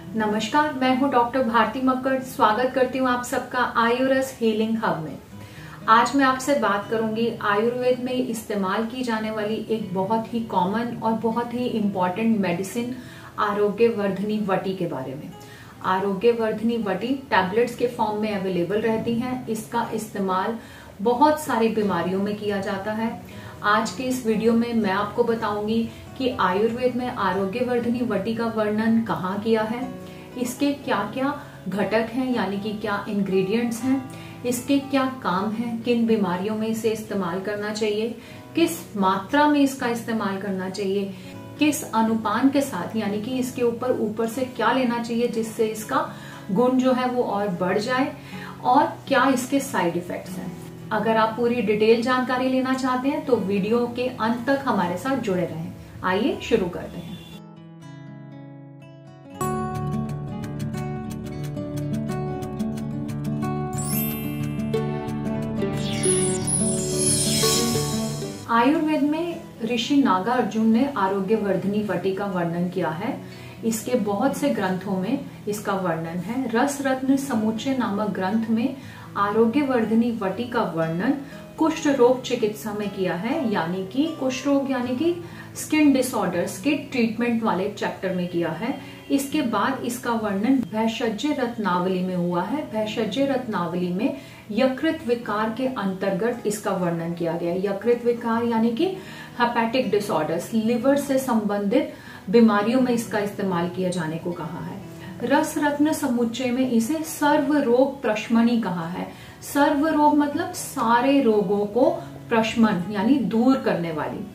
नमस्कार, मैं हूं डॉक्टर भारती मक्कड़। स्वागत करती हूं आप सबका आयुरस हीलिंग हब में। आज मैं आपसे बात करूंगी आयुर्वेद में इस्तेमाल की जाने वाली एक बहुत ही कॉमन और बहुत ही इम्पॉर्टेंट मेडिसिन आरोग्य वर्धनी वटी के बारे में। आरोग्य वर्धनी वटी टैबलेट्स के फॉर्म में अवेलेबल रहती हैं। इसका इस्तेमाल बहुत सारी बीमारियों में किया जाता है। आज के इस वीडियो में मैं आपको बताऊंगी कि आयुर्वेद में आरोग्य वर्धनी वटी का वर्णन कहाँ किया है, इसके क्या क्या घटक हैं यानी कि क्या इंग्रेडिएंट्स हैं, इसके क्या काम हैं, किन बीमारियों में इसे इस्तेमाल करना चाहिए, किस मात्रा में इसका इस्तेमाल करना चाहिए, किस अनुपान के साथ यानी कि इसके ऊपर से क्या लेना चाहिए जिससे इसका गुण जो है वो और बढ़ जाए, और क्या इसके साइड इफेक्ट्स हैं। अगर आप पूरी डिटेल जानकारी लेना चाहते हैं तो वीडियो के अंत तक हमारे साथ जुड़े रहें। आइए शुरू करते हैं। आयुर्वेद में ऋषि नागार्जुन ने आरोग्य वर्धनी वटी का वर्णन किया है। इसके बहुत से ग्रंथों में इसका वर्णन है। रस रत्न समुच्चय नामक ग्रंथ में आरोग्य वर्धनी वटी का वर्णन कुष्ठ रोग चिकित्सा में किया है, यानी कि कुष्ठ रोग यानी कि स्किन डिसऑर्डर्स के ट्रीटमेंट वाले चैप्टर में किया है। इसके बाद इसका वर्णन भैषज्य रत्नावली में हुआ है। भैषज्य रत्नावली में यकृत विकार के अंतर्गत इसका वर्णन किया गया है। यकृत विकार यानी कि हेपेटिक डिसऑर्डर्स, लिवर से संबंधित बीमारियों में इसका इस्तेमाल किया जाने को कहा है। रस रत्न समुच्चय में इसे सर्व रोग प्रशमनी कहा है। सर्व रोग मतलब सारे रोगों को प्रशमन यानी दूर करने वाली।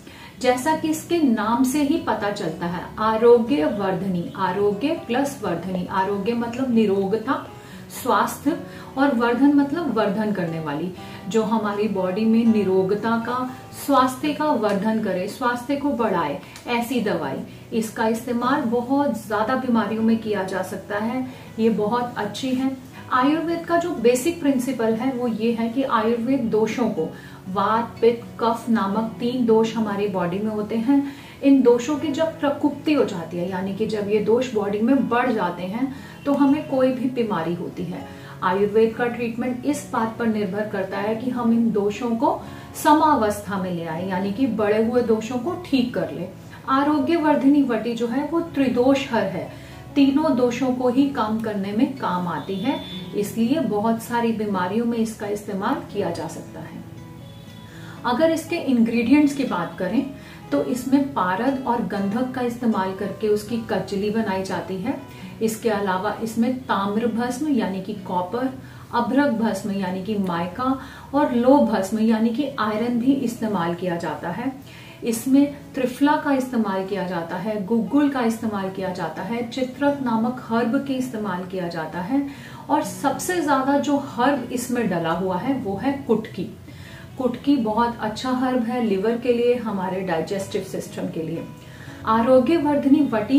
जैसा कि इसके नाम से ही पता चलता है, आरोग्य वर्धनी, आरोग्य प्लस वर्धनी। आरोग्य मतलब निरोगता, स्वास्थ्य, और वर्धन मतलब वर्धन करने वाली, जो हमारी बॉडी में निरोगता का, स्वास्थ्य का वर्धन करे, स्वास्थ्य को बढ़ाए, ऐसी दवाई। इसका इस्तेमाल बहुत ज्यादा बीमारियों में किया जा सकता है। ये बहुत अच्छी है। आयुर्वेद का जो बेसिक प्रिंसिपल है वो ये है कि आयुर्वेद दोषों को, वात पित्त कफ नामक 3 दोष हमारी बॉडी में होते हैं। इन दोषों की जब प्रकुप्ति हो जाती है यानी कि जब ये दोष बॉडी में बढ़ जाते हैं तो हमें कोई भी बीमारी होती है। आयुर्वेद का ट्रीटमेंट इस बात पर निर्भर करता है कि हम इन दोषों को समावस्था में ले आए, यानी कि बढ़े हुए दोषों को ठीक कर ले। आरोग्य वर्धनी वटी जो है वो त्रिदोष हर है, तीनों दोषों को ही काम करने में काम आती है। इसलिए बहुत सारी बीमारियों में इसका इस्तेमाल किया जा सकता है। अगर इसके इंग्रेडिएंट्स की बात करें तो इसमें पारद और गंधक का इस्तेमाल करके उसकी कचली बनाई जाती है। इसके अलावा इसमें ताम्र भस्म यानी कि कॉपर, अभ्रक भस्म यानी कि माइका, और लोह भस्म यानी कि आयरन भी इस्तेमाल किया जाता है। इसमें त्रिफला का इस्तेमाल किया जाता है, गुग्गुल का इस्तेमाल किया जाता है, चित्रक नामक हर्ब के इस्तेमाल किया जाता है, और सबसे ज्यादा जो हर्ब इसमें डला हुआ है वो है कुटकी। कुटकी बहुत अच्छा हर्ब है लिवर के लिए, हमारे डाइजेस्टिव सिस्टम के लिए। आरोग्य वर्धनी वटी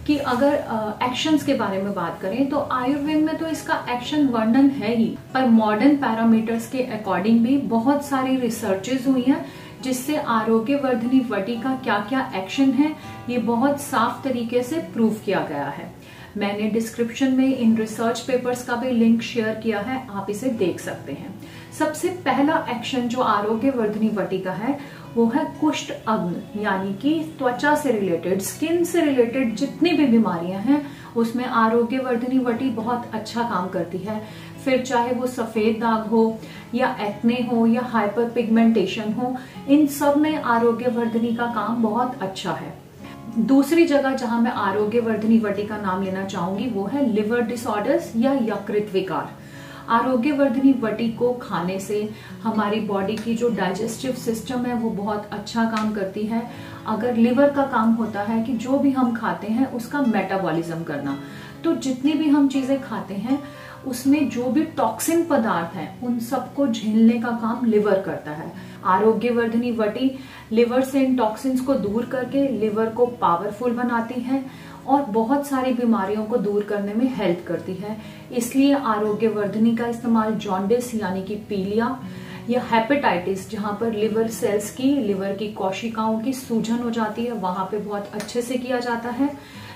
की अगर एक्शंस के बारे में बात करें तो आयुर्वेद में तो इसका एक्शन वर्णन है ही, पर मॉडर्न पैरामीटर्स के अकॉर्डिंग भी बहुत सारी रिसर्चेज हुई हैं जिससे आरोग्य वर्धनी वटी का क्या क्या एक्शन है ये बहुत साफ तरीके से प्रूव किया गया है। मैंने डिस्क्रिप्शन में इन रिसर्च पेपर्स का भी लिंक शेयर किया है, आप इसे देख सकते हैं। सबसे पहला एक्शन जो आरोग्य वर्धनी वटी का है वो है कुष्ठ अग्न, यानी कि त्वचा से रिलेटेड, स्किन से रिलेटेड जितनी भी बीमारियां हैं उसमें आरोग्य वर्धनी वटी बहुत अच्छा काम करती है। फिर चाहे वो सफेद दाग हो या एक्ने हो या हाइपर पिगमेंटेशन हो, इन सब में आरोग्य वर्धनी का काम बहुत अच्छा है। दूसरी जगह जहां मैं आरोग्य वर्धनी वटी का नाम लेना चाहूंगी वो है लिवर डिसऑर्डर्स या यकृत विकार। आरोग्य वर्धनी वटी को खाने से हमारी बॉडी की जो डाइजेस्टिव सिस्टम है वो बहुत अच्छा काम करती है। अगर लिवर का काम होता है कि जो भी हम खाते हैं उसका मेटाबॉलिज्म करना, तो जितनी भी हम चीजें खाते हैं उसमें जो भी टॉक्सिन पदार्थ हैं उन सबको झेलने का काम लिवर करता है। आरोग्य वर्धनी वटी लिवर से इन टॉक्सिन्स को दूर करके लिवर को पावरफुल बनाती है और बहुत सारी बीमारियों को दूर करने में हेल्प करती है। इसलिए आरोग्य वर्धनी का इस्तेमाल जॉन्डिस यानी कि पीलिया या हेपेटाइटिस, जहां पर लिवर सेल्स की, लिवर की कोशिकाओं की सूजन हो जाती है, वहां पे बहुत अच्छे से किया जाता है।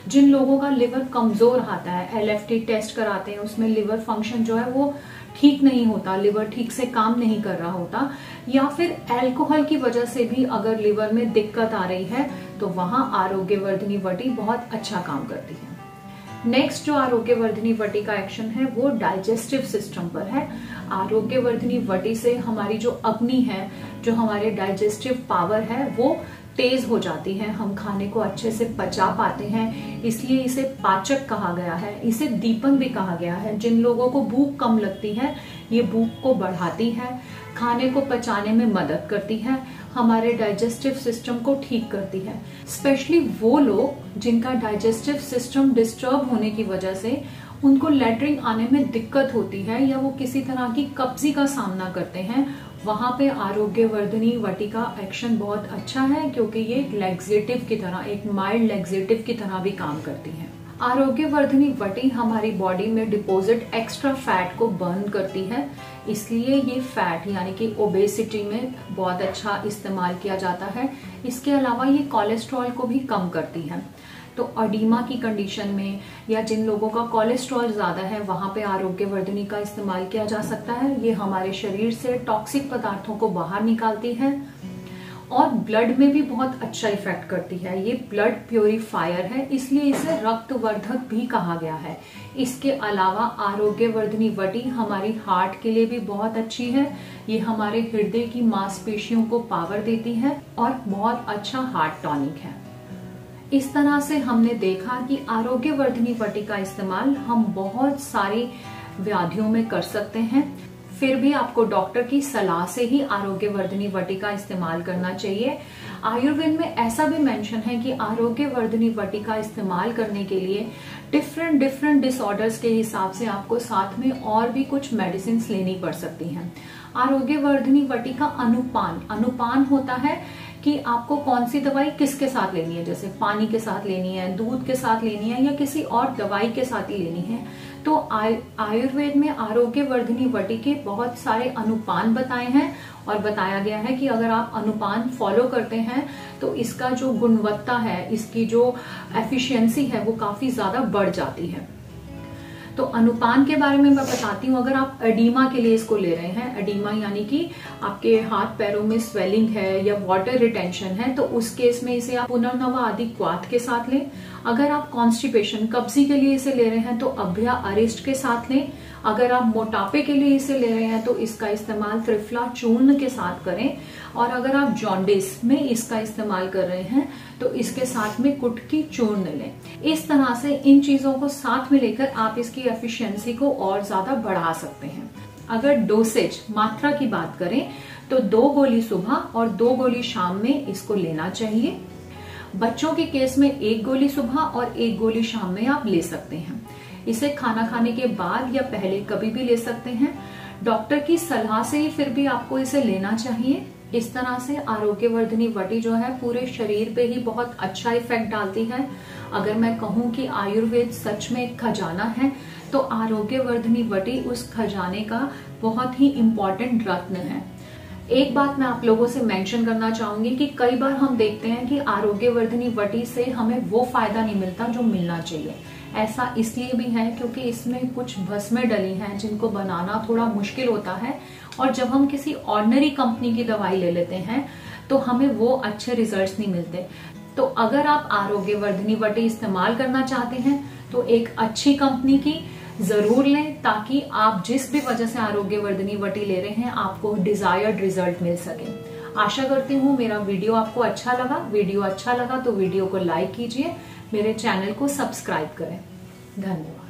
जिन लोगों का लिवर कमजोर आता है, LFT टेस्ट कराते हैं, उसमें लिवर फंक्शन जो है वो ठीक नहीं होता, लिवर ठीक से काम नहीं कर रहा होता, या फिर अल्कोहल की वजह से भी अगर लिवर में दिक्कत आ रही है तो वहां आरोग्यवर्धिनी वटी बहुत अच्छा काम करती है। नेक्स्ट जो आरोग्यवर्धिनी वटी का एक्शन है वो डाइजेस्टिव सिस्टम पर है। आरोग्यवर्धिनी वटी से हमारी जो अग्नि है, जो हमारे डाइजेस्टिव पावर है वो तेज हो जाती है, हम खाने को अच्छे से पचा पाते हैं, इसलिए इसे पाचक कहा गया है। इसे दीपन भी कहा गया है। जिन लोगों को भूख कम लगती है ये भूख को बढ़ाती है, खाने को पचाने में मदद करती है, हमारे डाइजेस्टिव सिस्टम को ठीक करती है। स्पेशली वो लोग जिनका डाइजेस्टिव सिस्टम डिस्टर्ब होने की वजह से उनको लैट्रिन आने में दिक्कत होती है या वो किसी तरह की कब्जी का सामना करते हैं, वहां पे आरोग्यवर्धिनी वटी का एक्शन बहुत अच्छा है, क्योंकि ये एक लैक्सेटिव की तरह, एक माइल्ड लैक्सेटिव की तरह भी काम करती है। आरोग्यवर्धिनी वटी हमारी बॉडी में डिपॉजिट एक्स्ट्रा फैट को बर्न करती है, इसलिए ये फैट यानी कि ओबेसिटी में बहुत अच्छा इस्तेमाल किया जाता है। इसके अलावा ये कोलेस्ट्रॉल को भी कम करती है। तो अडीमा की कंडीशन में या जिन लोगों का कोलेस्ट्रॉल ज्यादा है वहां पे आरोग्यवर्धिनी का इस्तेमाल किया जा सकता है। ये हमारे शरीर से टॉक्सिक पदार्थों को बाहर निकालती है और ब्लड में भी बहुत अच्छा इफेक्ट करती है। ये ब्लड प्योरीफायर है, इसलिए इसे रक्तवर्धक भी कहा गया है। इसके अलावा आरोग्यवर्धिनी वटी हमारी हार्ट के लिए भी बहुत अच्छी है। ये हमारे हृदय की मांसपेशियों को पावर देती है और बहुत अच्छा हार्ट टॉनिक है। इस तरह से हमने देखा कि आरोग्यवर्धिनी वटी का इस्तेमाल हम बहुत सारी व्याधियों में कर सकते हैं। फिर भी आपको डॉक्टर की सलाह से ही आरोग्यवर्धिनी वटी का इस्तेमाल करना चाहिए। आयुर्वेद में ऐसा भी मेंशन है कि आरोग्यवर्धिनी वटी का इस्तेमाल करने के लिए डिफरेंट डिसऑर्डर्स के हिसाब से आपको साथ में और भी कुछ मेडिसिन लेनी पड़ सकती हैं। आरोग्यवर्धिनी वटी का अनुपान होता है कि आपको कौन सी दवाई किसके साथ लेनी है, जैसे पानी के साथ लेनी है, दूध के साथ लेनी है या किसी और दवाई के साथ ही लेनी है। तो आयुर्वेद में आरोग्यवर्धिनी वटी के बहुत सारे अनुपान बताए हैं और बताया गया है कि अगर आप अनुपान फॉलो करते हैं तो इसका जो गुणवत्ता है, इसकी जो एफिशिएंसी है वो काफी ज्यादा बढ़ जाती है। तो अनुपान के बारे में मैं बताती हूँ। अगर आप एडीमा के लिए इसको ले रहे हैं, एडीमा यानी कि आपके हाथ पैरों में स्वेलिंग है या वाटर रिटेंशन है, तो उस केस में इसे आप पुनर्नवा आदि क्वाथ के साथ लें। अगर आप कॉन्स्टिपेशन कब्जी के लिए इसे ले रहे हैं तो अभ्या अरिष्ट के साथ लें। अगर आप मोटापे के लिए इसे ले रहे हैं तो इसका इस्तेमाल त्रिफला चूर्ण के साथ करें। और अगर आप जॉन्डिस में इसका इस्तेमाल कर रहे हैं तो इसके साथ में कुटकी चूर्ण लें। इस तरह से इन चीजों को साथ में लेकर आप इसकी एफिशिएंसी को और ज्यादा बढ़ा सकते हैं। अगर डोसेज मात्रा की बात करें तो 2 गोली सुबह और 2 गोली शाम में इसको लेना चाहिए। बच्चों के केस में 1 गोली सुबह और 1 गोली शाम में आप ले सकते हैं। इसे खाना खाने के बाद या पहले कभी भी ले सकते हैं। डॉक्टर की सलाह से ही फिर भी आपको इसे लेना चाहिए। इस तरह से आरोग्यवर्धिनी वटी जो है पूरे शरीर पे ही बहुत अच्छा इफेक्ट डालती है। अगर मैं कहूँ कि आयुर्वेद सच में एक खजाना है तो आरोग्यवर्धिनी वटी उस खजाने का बहुत ही इम्पोर्टेंट रत्न है। एक बात मैं आप लोगों से मेंशन करना चाहूंगी कि कई बार हम देखते हैं कि आरोग्यवर्धिनी वटी से हमें वो फायदा नहीं मिलता जो मिलना चाहिए। ऐसा इसलिए भी है क्योंकि इसमें कुछ भस्में डली हैं जिनको बनाना थोड़ा मुश्किल होता है, और जब हम किसी ऑर्डिनरी कंपनी की दवाई ले लेते हैं तो हमें वो अच्छे रिजल्ट्स नहीं मिलते। तो अगर आप आरोग्यवर्धिनी वटी इस्तेमाल करना चाहते हैं तो एक अच्छी कंपनी की जरूर लें, ताकि आप जिस भी वजह से आरोग्यवर्धिनी वटी ले रहे हैं आपको डिजायर्ड रिजल्ट मिल सके। आशा करती हूँ मेरा वीडियो आपको अच्छा लगा। वीडियो अच्छा लगा तो वीडियो को लाइक कीजिए, मेरे चैनल को सब्सक्राइब करें। धन्यवाद।